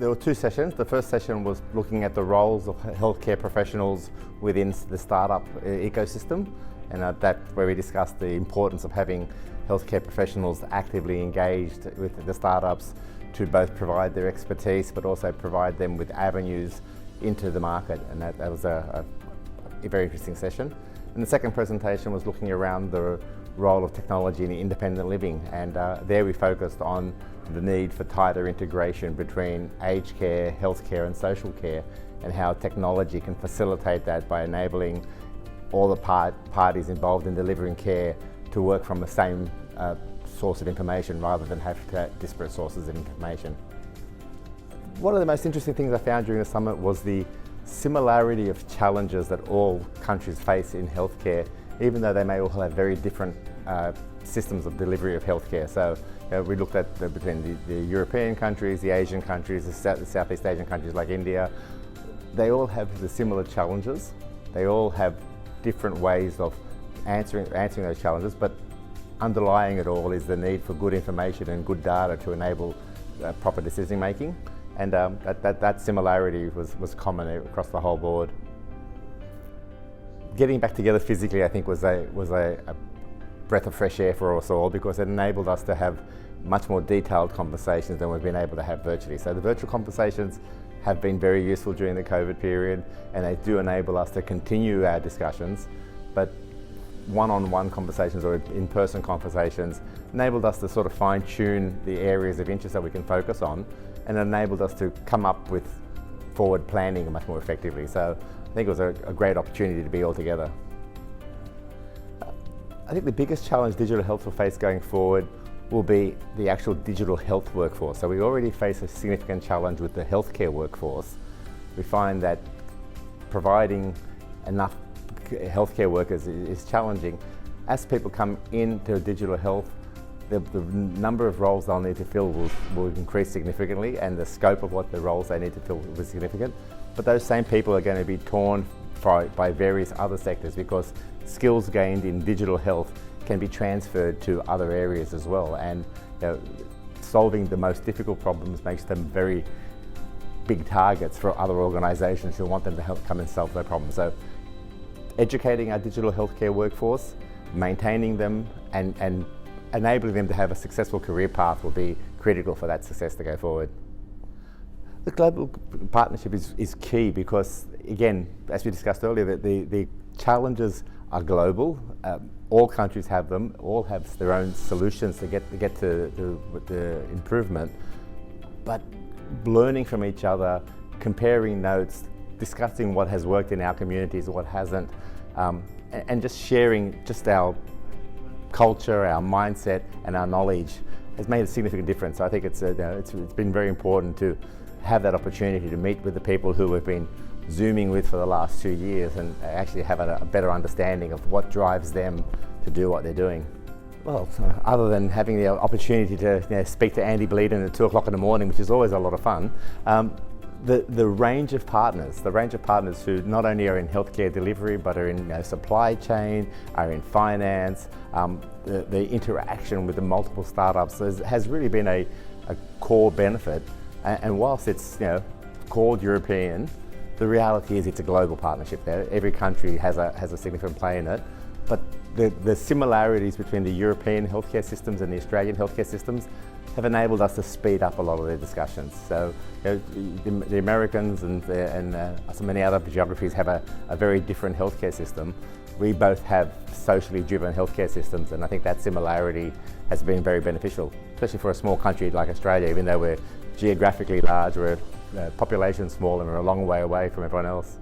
There were two sessions. The first session was looking at the roles of healthcare professionals within the startup ecosystem, and that's where we discussed the importance of having healthcare professionals actively engaged with the startups to both provide their expertise but also provide them with avenues into the market, and that was a very interesting session. And the second presentation was looking around the role of technology in independent living, and there we focused on the need for tighter integration between aged care, healthcare and social care, and how technology can facilitate that by enabling all the parties involved in delivering care to work from the same source of information rather than have disparate sources of information. One of the most interesting things I found during the summit was the similarity of challenges that all countries face in healthcare, even though they may all have very different systems of delivery of healthcare. So we looked at between the European countries, the Asian countries, the Southeast Asian countries like India. They all have the similar challenges. They all have different ways of answering those challenges, but underlying it all is the need for good information and good data to enable proper decision making. And that similarity was common across the whole board. Getting back together physically, I think, was a breath of fresh air for us all, because it enabled us to have much more detailed conversations than we've been able to have virtually. So the virtual conversations have been very useful during the COVID period, and they do enable us to continue our discussions, but one-on-one conversations or in-person conversations enabled us to sort of fine-tune the areas of interest that we can focus on, and enabled us to come up with forward planning much more effectively. So I think it was a great opportunity to be all together. I think the biggest challenge digital health will face going forward will be the actual digital health workforce. So we already face a significant challenge with the healthcare workforce. We find that providing enough healthcare workers is challenging. As people come into digital health, the number of roles they'll need to fill will increase significantly, and the scope of what the roles they need to fill will be significant. But those same people are going to be torn by various other sectors, because skills gained in digital health can be transferred to other areas as well. And solving the most difficult problems makes them very big targets for other organisations who want them to help come and solve their problems. So educating our digital healthcare workforce, maintaining them and enabling them to have a successful career path will be critical for that success to go forward. The global partnership is key because, again, as we discussed earlier, the challenges are global. All countries have them, all have their own solutions to get to the improvement, but learning from each other, comparing notes, discussing what has worked in our communities, what hasn't, and just sharing just our culture, our mindset and our knowledge has made a significant difference. I think it's been very important to have that opportunity to meet with the people who we've been Zooming with for the last 2 years and actually have a better understanding of what drives them to do what they're doing. Well, other than having the opportunity to speak to Andy Bleeden at 2 o'clock in the morning, which is always a lot of fun, the range of partners who not only are in healthcare delivery but are in supply chain, are in finance, the interaction with the multiple startups has really been a core benefit. And whilst it's called European, the reality is it's a global partnership there. Every country has a significant play in it, but the similarities between the European healthcare systems and the Australian healthcare systems have enabled us to speed up a lot of their discussions. So the Americans and so many other geographies have a very different healthcare system. We both have socially driven healthcare systems, and I think that similarity has been very beneficial, especially for a small country like Australia. Even though we're geographically large, we're population small and we're a long way away from everyone else.